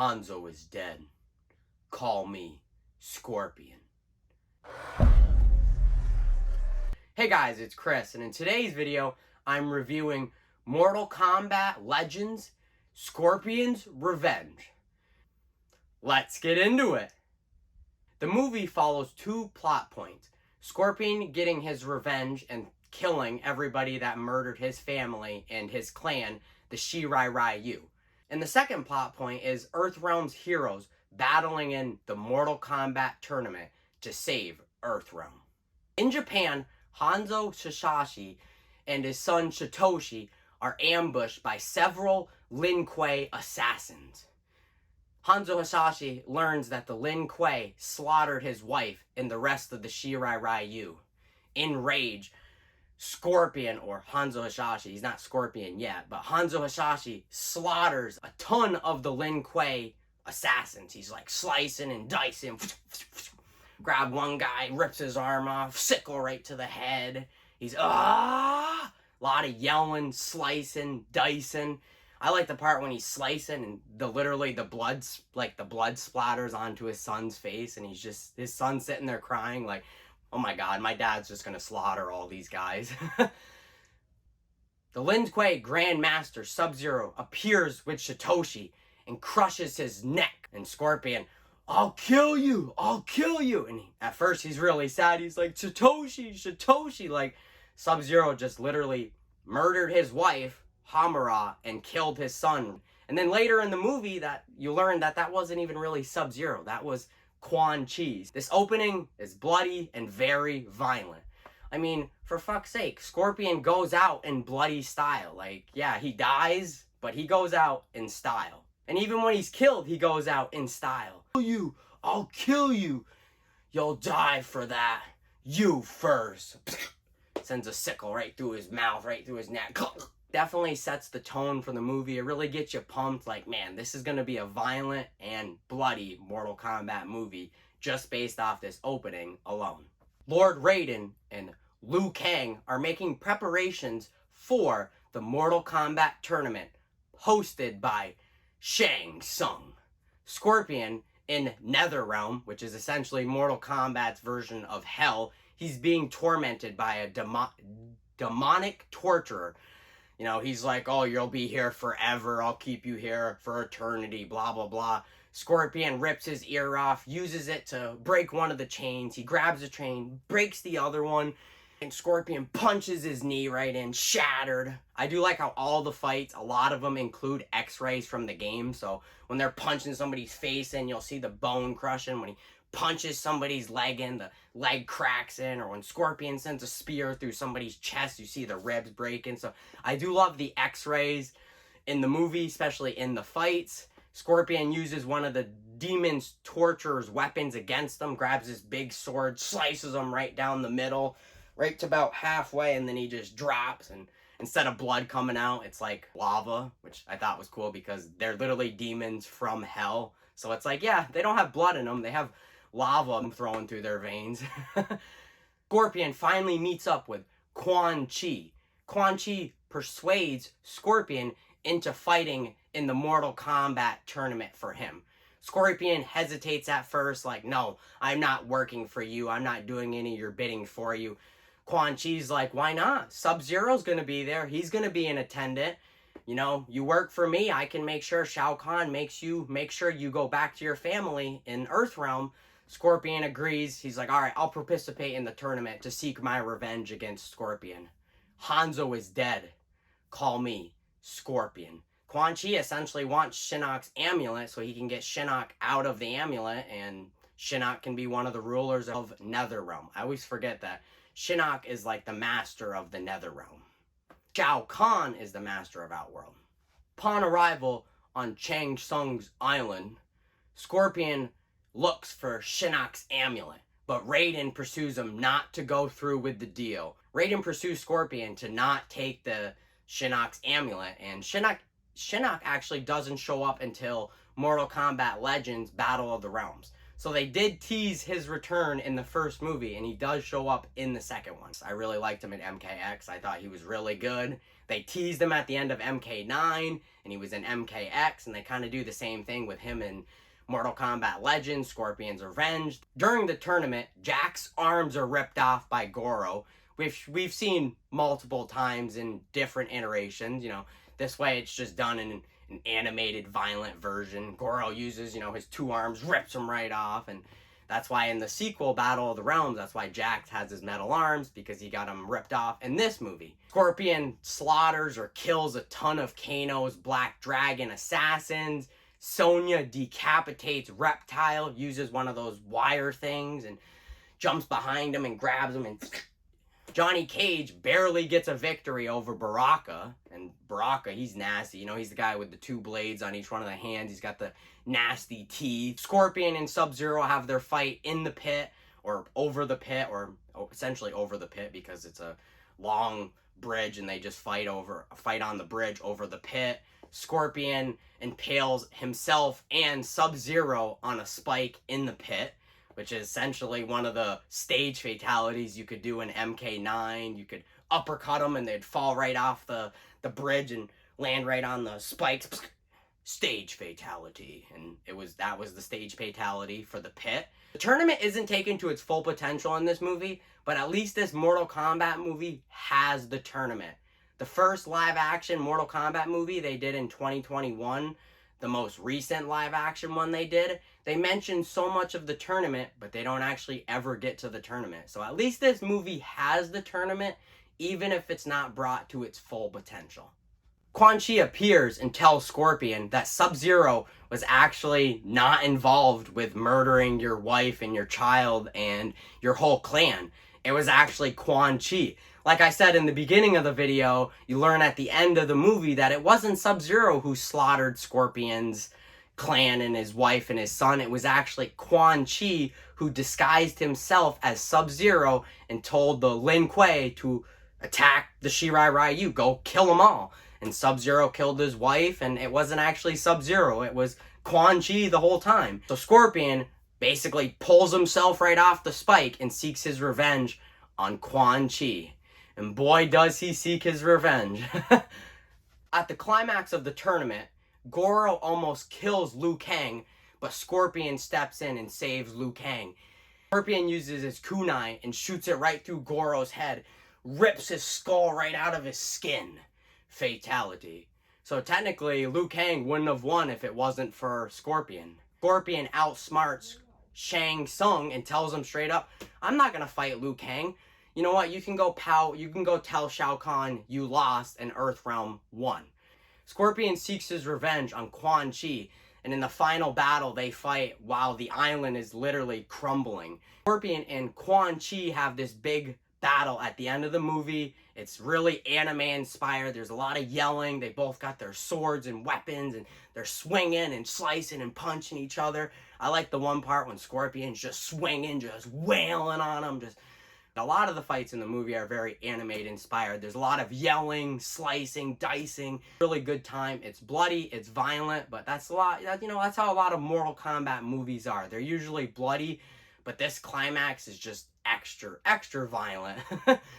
Hanzo is dead. Call me Scorpion. Hey guys, it's Chris, and in today's video, I'm reviewing Mortal Kombat Legends Scorpion's Revenge. Let's get into it. The movie follows two plot points. Scorpion getting his revenge and killing everybody that murdered his family and his clan, the Shirai Ryu. And the second plot point is Earthrealm's heroes battling in the Mortal Kombat tournament to save Earthrealm. In Japan, Hanzo Hasashi and his son Satoshi are ambushed by several Lin Kuei assassins. Hanzo Hasashi learns that the Lin Kuei slaughtered his wife and the rest of the Shirai Ryu. In rage, Scorpion, or Hanzo Hasashi, he's not Scorpion yet, but Hanzo Hasashi slaughters a ton of the Lin Kuei assassins. He's like slicing and dicing. Grab one guy, rips his arm off, sickle right to the head. He's, a lot of yelling, slicing, dicing. I like the part when he's slicing and the blood splatters onto his son's face, and his son's sitting there crying like, oh my god, my dad's just gonna slaughter all these guys. The Lin Kuei Grandmaster Sub-Zero appears with Satoshi and crushes his neck. And Scorpion, I'll kill you, I'll kill you. And at first he's really sad. He's like, Satoshi. Like, Sub-Zero just literally murdered his wife, Hamura, and killed his son. And then later in the movie that you learn that wasn't even really Sub-Zero. That was Quan Chi. This opening is bloody and very violent. I mean, for fuck's sake, Scorpion goes out in bloody style. Like, yeah, he dies, but he goes out in style. And even when he's killed, he goes out in style. I'll kill you. You'll die for that. You first. Sends a sickle right through his mouth, right through his neck. Definitely sets the tone for the movie. It really gets you pumped. Like, man, this is going to be a violent and bloody Mortal Kombat movie just based off this opening alone. Lord Raiden and Liu Kang are making preparations for the Mortal Kombat tournament hosted by Shang Tsung. Scorpion in Netherrealm, which is essentially Mortal Kombat's version of hell, he's being tormented by a demonic torturer. You know, he's like, oh, you'll be here forever. I'll keep you here for eternity, blah, blah, blah. Scorpion rips his ear off, uses it to break one of the chains. He grabs a chain, breaks the other one, and Scorpion punches his knee right in, shattered. I do like how all the fights, a lot of them include x-rays from the game. So when they're punching somebody's face in, you'll see the bone crushing. When he punches somebody's leg in, the leg cracks in, or when Scorpion sends a spear through somebody's chest, you see the ribs breaking. So I do love the x-rays in the movie, especially in the fights. Scorpion uses one of the demon's torturer's weapons against them, grabs his big sword, slices them right down the middle, right to about halfway, and then he just drops, and instead of blood coming out, it's like lava, which I thought was cool because they're literally demons from hell. So it's like, yeah, they don't have blood in them, they have lava throwing through their veins. Scorpion finally meets up with Quan Chi. Quan Chi persuades Scorpion into fighting in the Mortal Kombat tournament for him. Scorpion hesitates at first, like, no, I'm not working for you. I'm not doing any of your bidding for you. Quan Chi's like, why not? Sub-Zero's gonna be there. He's gonna be an attendant. You know, you work for me. I can make sure Shao Kahn make sure you go back to your family in Earthrealm. Scorpion agrees. He's like, all right, I'll participate in the tournament to seek my revenge against Scorpion. Hanzo is dead. Call me Scorpion. Quan Chi essentially wants Shinnok's amulet so he can get Shinnok out of the amulet, and Shinnok can be one of the rulers of Netherrealm. I always forget that. Shinnok is like the master of the Netherrealm. Shao Kahn is the master of Outworld. Upon arrival on Shang Tsung's island, Scorpion looks for Shinnok's amulet, but Raiden pursues him not to go through with the deal. Raiden pursues Scorpion to not take the Shinnok's amulet, and Shinnok actually doesn't show up until Mortal Kombat Legends Battle of the Realms. So they did tease his return in the first movie, and he does show up in the second one. I really liked him at MKX. I thought he was really good. They teased him at the end of MK9, and he was in MKX, and they kind of do the same thing with him in Mortal Kombat Legends, Scorpion's Revenge. During the tournament, Jack's arms are ripped off by Goro, which we've seen multiple times in different iterations. You know, this way it's just done in an animated, violent version. Goro uses, you know, his two arms, rips them right off, and that's why in the sequel, Battle of the Realms, that's why Jax has his metal arms, because he got them ripped off in this movie. Scorpion slaughters or kills a ton of Kano's Black Dragon assassins. Sonya decapitates Reptile, uses one of those wire things, and jumps behind him and grabs him, and Johnny Cage barely gets a victory over Baraka. And Baraka, he's nasty. You know, he's the guy with the two blades on each one of the hands. He's got the nasty teeth. Scorpion and Sub-Zero have their fight in the pit, or over the pit, or essentially over the pit, because it's a long bridge and they just fight on the bridge over the pit. Scorpion impales himself and Sub-Zero on a spike in the pit, which is essentially one of the stage fatalities you could do in MK9. You could uppercut them and they'd fall right off the bridge and land right on the spikes. Stage fatality. And that was the stage fatality for the pit. The tournament isn't taken to its full potential in this movie, but at least this Mortal Kombat movie has the tournament. The first live action Mortal Kombat movie they did in 2021, the most recent live action one they did, they mention so much of the tournament, but they don't actually ever get to the tournament. So at least this movie has the tournament, even if it's not brought to its full potential. Quan Chi appears and tells Scorpion that Sub-Zero was actually not involved with murdering your wife and your child and your whole clan. It was actually Quan Chi. Like I said in the beginning of the video, you learn at the end of the movie that it wasn't Sub-Zero who slaughtered Scorpion's clan and his wife and his son. It was actually Quan Chi who disguised himself as Sub-Zero and told the Lin Kuei to attack the Shirai Ryu, go kill them all. And Sub-Zero killed his wife, and it wasn't actually Sub-Zero, it was Quan Chi the whole time. So Scorpion basically pulls himself right off the spike and seeks his revenge on Quan Chi. And boy, does he seek his revenge. At the climax of the tournament, Goro almost kills Liu Kang, but Scorpion steps in and saves Liu Kang. Scorpion uses his kunai and shoots it right through Goro's head, rips his skull right out of his skin. Fatality. So technically, Liu Kang wouldn't have won if it wasn't for Scorpion. Scorpion outsmarts Shang Tsung and tells him straight up, I'm not gonna fight Liu Kang. You know what, you can go tell Shao Kahn you lost and Earthrealm won. Scorpion seeks his revenge on Quan Chi, and in the final battle they fight while the island is literally crumbling. Scorpion and Quan Chi have this big battle at the end of the movie. It's really anime inspired. There's a lot of yelling. They both got their swords and weapons, and they're swinging and slicing and punching each other. I like the one part when Scorpion's just swinging, just wailing on them. A lot of the fights in the movie are very anime inspired. There's a lot of yelling, slicing, dicing. Really good time. It's bloody, it's violent, but that's how a lot of Mortal Kombat movies are. They're usually bloody, but this climax is just extra violent.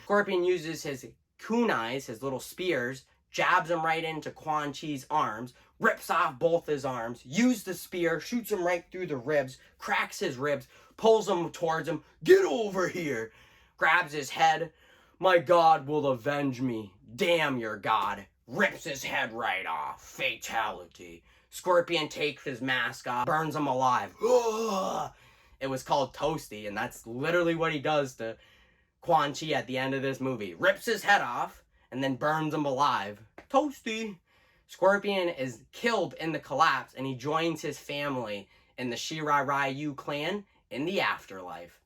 Scorpion uses his kunais, his little spears, jabs him right into Quan Chi's arms, rips off both his arms, uses the spear, shoots him right through the ribs, cracks his ribs, pulls him towards him, get over here, grabs his head, my God will avenge me, damn your God, rips his head right off, fatality. Scorpion takes his mask off, burns him alive. Ugh. It was called Toasty, and that's literally what he does to Quan Chi at the end of this movie. Rips his head off, and then burns him alive. Toasty! Scorpion is killed in the collapse, and he joins his family in the Shirai Ryu clan in the afterlife.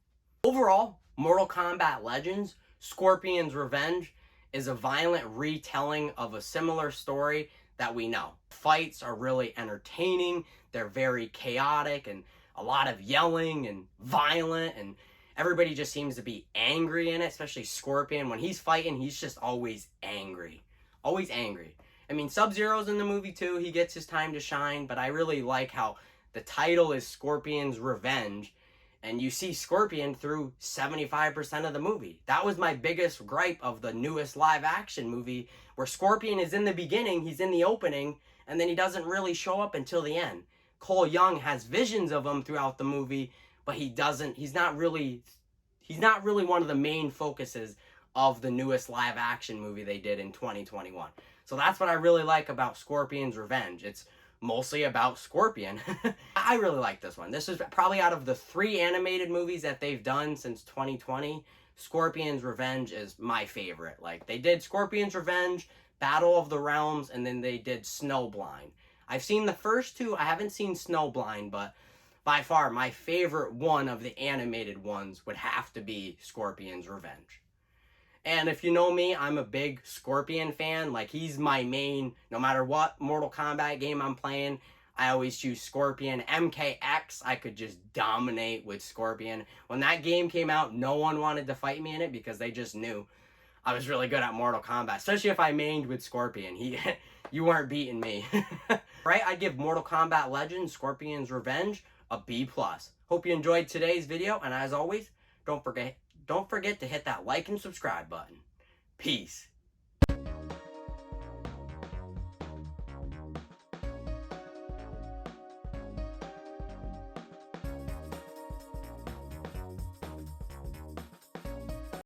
Overall, Mortal Kombat Legends, Scorpion's Revenge, is a violent retelling of a similar story that we know. Fights are really entertaining, they're very chaotic, and a lot of yelling and violent, and everybody just seems to be angry in it, especially Scorpion. When he's fighting, he's just always angry. Always angry. I mean, Sub-Zero's in the movie too. He gets his time to shine, but I really like how the title is Scorpion's Revenge, And you see Scorpion through 75% of the movie. That was my biggest gripe of the newest live action movie, where Scorpion is in the beginning, he's in the opening, and then he doesn't really show up until the end. Cole Young has visions of him throughout the movie, but he's not really one of the main focuses of the newest live action movie they did in 2021. So that's what I really like about Scorpion's Revenge. It's mostly about Scorpion. I really like this one. This is probably, out of the 3 animated movies that they've done since 2020, Scorpion's Revenge is my favorite. Like, they did Scorpion's Revenge, Battle of the Realms, and then they did Snowblind. I've seen the first 2. I haven't seen Snowblind, but by far my favorite one of the animated ones would have to be Scorpion's Revenge. And if you know me, I'm a big Scorpion fan. Like, he's my main, no matter what Mortal Kombat game I'm playing, I always choose Scorpion. MKX, I could just dominate with Scorpion. When that game came out, no one wanted to fight me in it because they just knew I was really good at Mortal Kombat. Especially if I mained with Scorpion. You weren't beating me. Right, I'd give Mortal Kombat Legends, Scorpion's Revenge, a B+. Hope you enjoyed today's video, and as always, don't forget to hit that like and subscribe button. Peace.